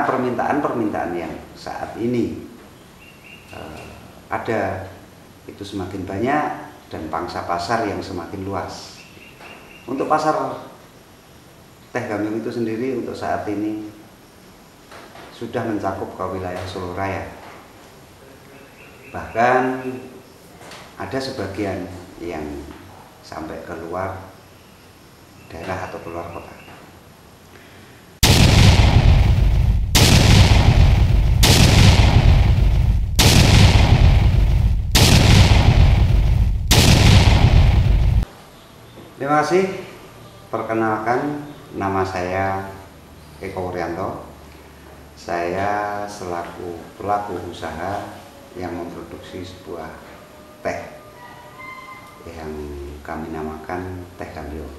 permintaan yang saat ini ada itu semakin banyak dan pangsa pasar yang semakin luas. Untuk pasar teh Gambyong itu sendiri untuk saat ini sudah mencakup ke wilayah Solo Raya. Bahkan ada sebagian yang sampai keluar daerah atau keluar kota. Terima kasih. Perkenalkan, nama saya Eko Wuryanto. Saya selaku pelaku usaha yang memproduksi sebuah teh yang kami namakan Teh Gambyong.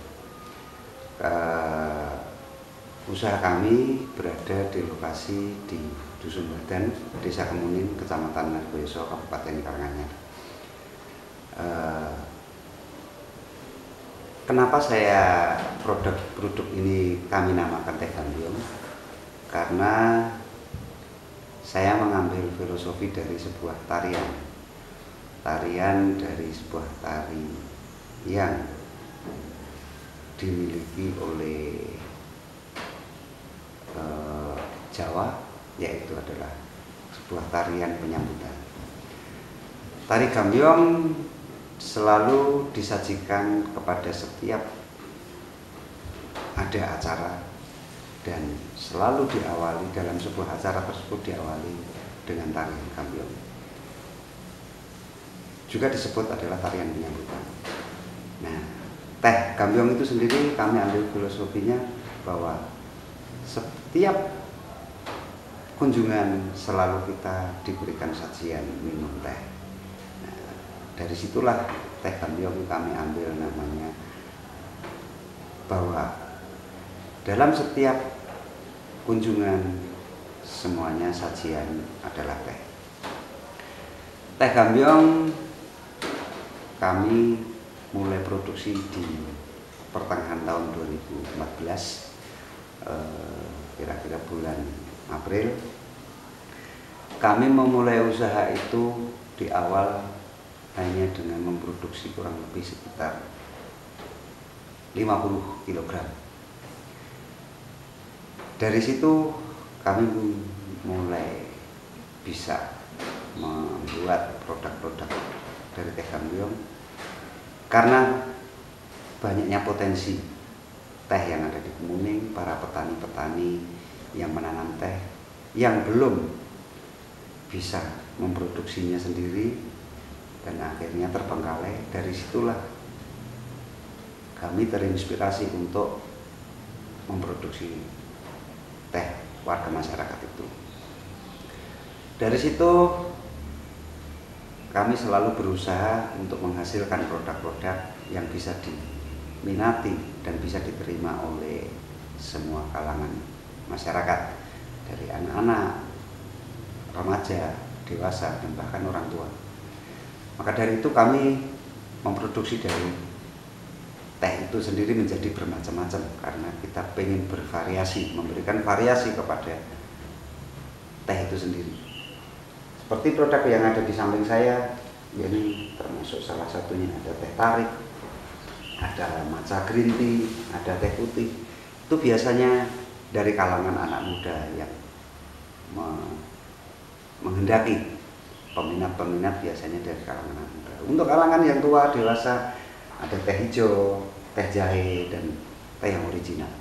Usaha kami berada di lokasi di Dusun Badan, Desa Kemuning, Kecamatan Margoyoso, Kabupaten Karanganyar. Kenapa saya produk ini kami namakan Teh Gambyong? Karena saya mengambil filosofi dari sebuah tarian dari sebuah tari yang dimiliki oleh Jawa, yaitu adalah sebuah tarian penyambutan. Tari Gambyong selalu disajikan kepada setiap ada acara, dan selalu diawali dalam sebuah acara tersebut diawali dengan tarian Gambyong. Juga disebut adalah tarian penyambutan. Nah, Teh Gambyong itu sendiri kami ambil filosofinya bahwa setiap kunjungan selalu kita diberikan sajian minum teh. Dari situlah Teh Gambyong kami ambil namanya, bahwa dalam setiap kunjungan semuanya sajian adalah teh. Teh Gambyong kami mulai produksi di pertengahan tahun 2014, kira-kira bulan April. Kami memulai usaha itu di awal hanya dengan memproduksi kurang lebih sekitar 50 kg. Dari situ kami mulai bisa membuat produk-produk dari Teh Gambyong karena banyaknya potensi teh yang ada di Kemuning, para petani-petani yang menanam teh yang belum bisa memproduksinya sendiri, dan akhirnya terbengkalai. Dari situlah kami terinspirasi untuk memproduksi teh warga masyarakat itu. Dari situ kami selalu berusaha untuk menghasilkan produk-produk yang bisa diminati dan bisa diterima oleh semua kalangan masyarakat, dari anak-anak, remaja, dewasa, dan bahkan orang tua. Maka dari itu kami memproduksi dari teh itu sendiri menjadi bermacam-macam, karena kita ingin bervariasi, memberikan variasi kepada teh itu sendiri. Seperti produk yang ada di samping saya, ini termasuk salah satunya ada teh tarik, ada matcha green tea, ada teh putih. Itu biasanya dari kalangan anak muda yang menghendaki, peminat-peminat biasanya dari kalangan anak muda. Untuk kalangan yang tua, dewasa, ada teh hijau, teh jahe, dan teh yang original.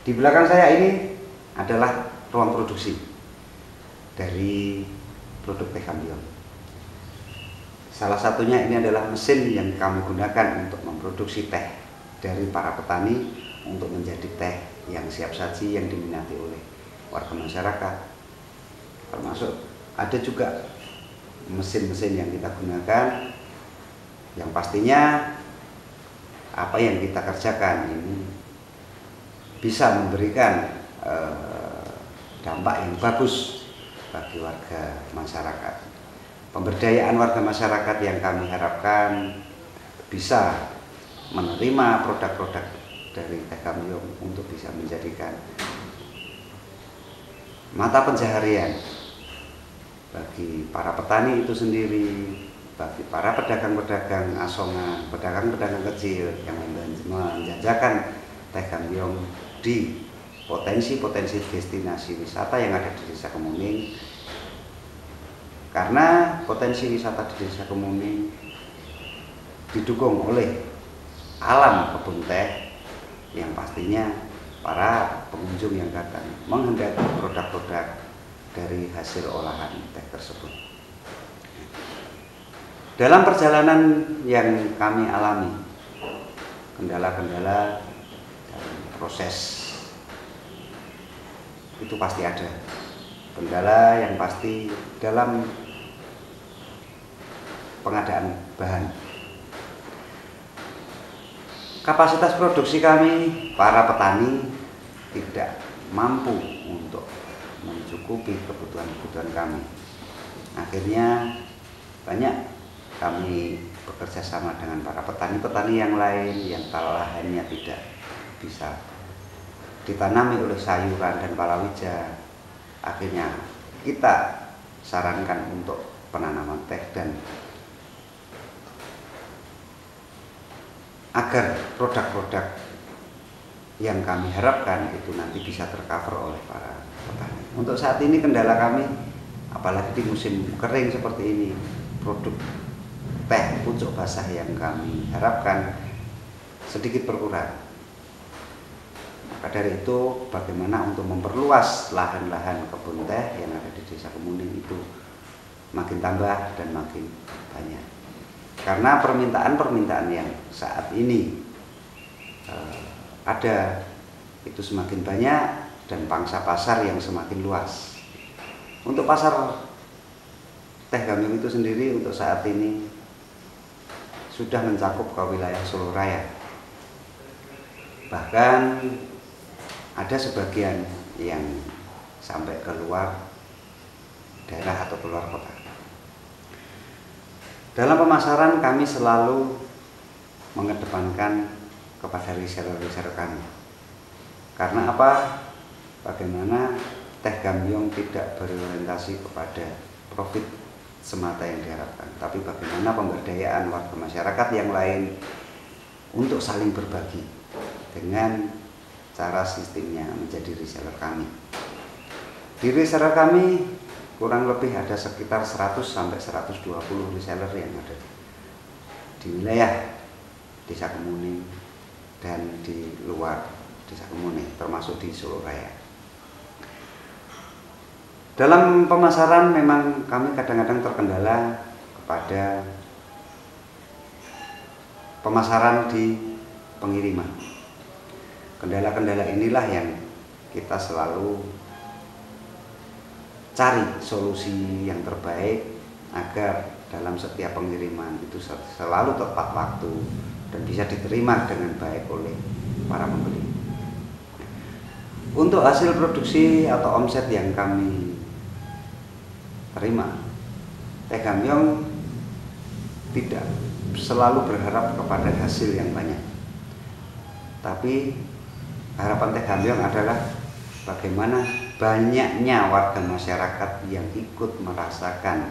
Di belakang saya ini adalah ruang produksi dari produk Teh Gambyong. Salah satunya ini adalah mesin yang kami gunakan untuk memproduksi teh dari para petani untuk menjadi teh yang siap saji, yang diminati oleh warga masyarakat. Termasuk ada juga mesin-mesin yang kita gunakan, yang pastinya apa yang kita kerjakan ini bisa memberikan dampak yang bagus bagi warga masyarakat. Pemberdayaan warga masyarakat yang kami harapkan bisa menerima produk-produk dari Teh Gambyong untuk bisa menjadikan mata pencaharian bagi para petani itu sendiri, bagi para pedagang-pedagang asongan, pedagang-pedagang kecil yang menjajakan teh gambiong di potensi-potensi destinasi wisata yang ada di Desa Kemuning. Karena potensi wisata di Desa Kemuning didukung oleh alam kebun teh yang pastinya para pengunjung yang datang menghendaki produk-produk dari hasil olahan teh tersebut. Dalam perjalanan yang kami alami, kendala-kendala dalam proses itu pasti ada. Kendala yang pasti dalam pengadaan bahan. Kapasitas produksi kami, para petani, tidak mampu untuk mencukupi kebutuhan-kebutuhan kami. Akhirnya banyak kami bekerja sama dengan para petani-petani yang lain yang lahannya tidak bisa ditanami oleh sayuran dan palawija. Akhirnya kita sarankan untuk penanaman teh dan agar produk-produk yang kami harapkan itu nanti bisa tercover oleh para petani. Untuk saat ini kendala kami, apalagi di musim kering seperti ini, produk teh pucuk basah yang kami harapkan sedikit berkurang. Maka dari itu, bagaimana untuk memperluas lahan-lahan kebun teh yang ada di Desa Kemuning itu makin tambah dan makin banyak. Karena permintaan-permintaan yang saat ini ada itu semakin banyak dan pangsa pasar yang semakin luas. Untuk pasar teh gambiong itu sendiri untuk saat ini sudah mencakup ke wilayah Solo Raya. Bahkan ada sebagian yang sampai ke luar daerah atau keluar kota. Dalam pemasaran kami selalu mengedepankan kepada reseller-reseller kami. Karena apa? Bagaimana teh gambiong tidak berorientasi kepada profit semata yang diharapkan, tapi bagaimana pemberdayaan warga masyarakat yang lain untuk saling berbagi dengan cara sistemnya menjadi reseller kami. Di reseller kami kurang lebih ada sekitar 100 sampai 120 reseller yang ada di wilayah Desa Kemuning dan di luar Desa Kemuning, termasuk di Solo Raya. Dalam pemasaran memang kami kadang-kadang terkendala kepada pemasaran di pengiriman. Kendala-kendala inilah yang kita selalu cari solusi yang terbaik agar dalam setiap pengiriman itu selalu tepat waktu dan bisa diterima dengan baik oleh para pembeli. Untuk hasil produksi atau omset yang kami terima, teh gambiong tidak selalu berharap kepada hasil yang banyak, tapi harapan teh gambiong adalah bagaimana banyaknya warga masyarakat yang ikut merasakan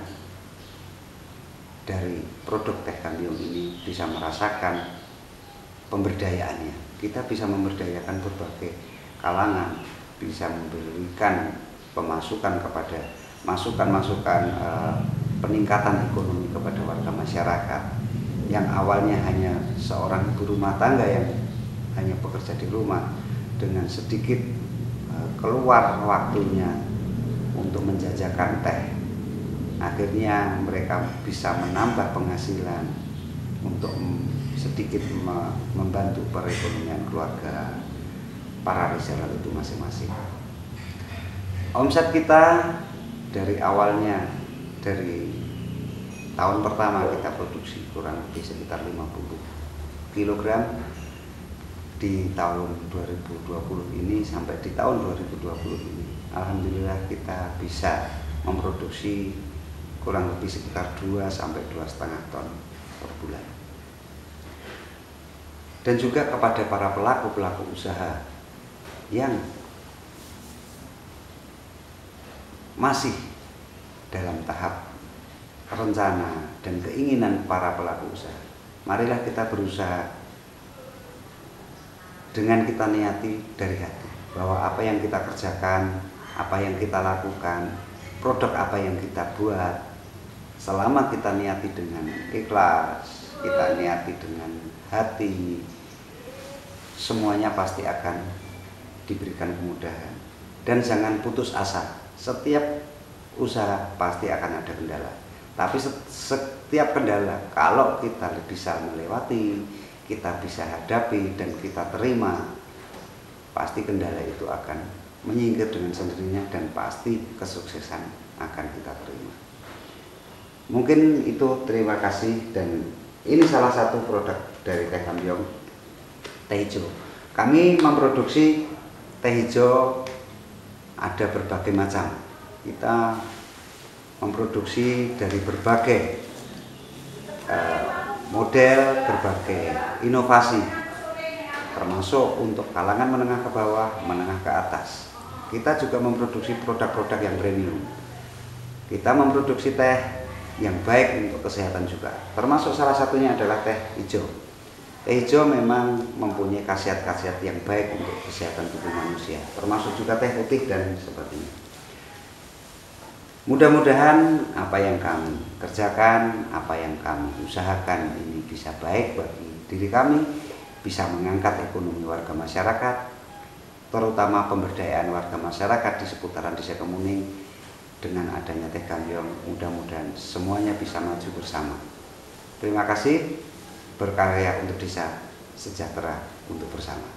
dari produk teh gambiong ini, bisa merasakan pemberdayaannya. Kita bisa memberdayakan berbagai kalangan, bisa memberikan pemasukan kepada masukan-masukan peningkatan ekonomi kepada warga masyarakat yang awalnya hanya seorang ibu rumah tangga yang hanya bekerja di rumah, dengan sedikit keluar waktunya untuk menjajakan teh, akhirnya mereka bisa menambah penghasilan untuk sedikit membantu perekonomian keluarga para reseller itu masing-masing. Omset kita dari awalnya, dari tahun pertama kita produksi kurang lebih sekitar 50 kg, di tahun 2020 ini sampai di tahun 2020 ini alhamdulillah kita bisa memproduksi kurang lebih sekitar 2 sampai 2,5 ton per bulan. Dan juga kepada para pelaku-pelaku usaha yang masih dalam tahap rencana dan keinginan para pelaku usaha. Marilah kita berusaha dengan kita niati dari hati, bahwa apa yang kita kerjakan, apa yang kita lakukan, produk apa yang kita buat, selama kita niati dengan ikhlas, kita niati dengan hati, semuanya pasti akan diberikan kemudahan. Dan jangan putus asa, setiap usaha pasti akan ada kendala, tapi setiap kendala kalau kita bisa melewati, kita bisa hadapi dan kita terima, pasti kendala itu akan menyingkir dengan sendirinya dan pasti kesuksesan akan kita terima. Mungkin itu, terima kasih. Dan ini salah satu produk dari Teh Gambyong, teh hijau. Kami memproduksi teh hijau ada berbagai macam. Kita memproduksi dari berbagai model, berbagai inovasi, termasuk untuk kalangan menengah ke bawah, menengah ke atas. Kita juga memproduksi produk-produk yang premium. Kita memproduksi teh yang baik untuk kesehatan juga, termasuk salah satunya adalah teh hijau. Teh hijau memang mempunyai khasiat-khasiat yang baik untuk kesehatan tubuh manusia, termasuk juga teh putih dan sebagainya. Mudah-mudahan apa yang kami kerjakan, apa yang kami usahakan ini bisa baik bagi diri kami, bisa mengangkat ekonomi warga masyarakat, terutama pemberdayaan warga masyarakat di seputaran Desa Kemuning. Dengan adanya Teh Gambyong, mudah-mudahan semuanya bisa maju bersama. Terima kasih, berkarya untuk desa, sejahtera untuk bersama.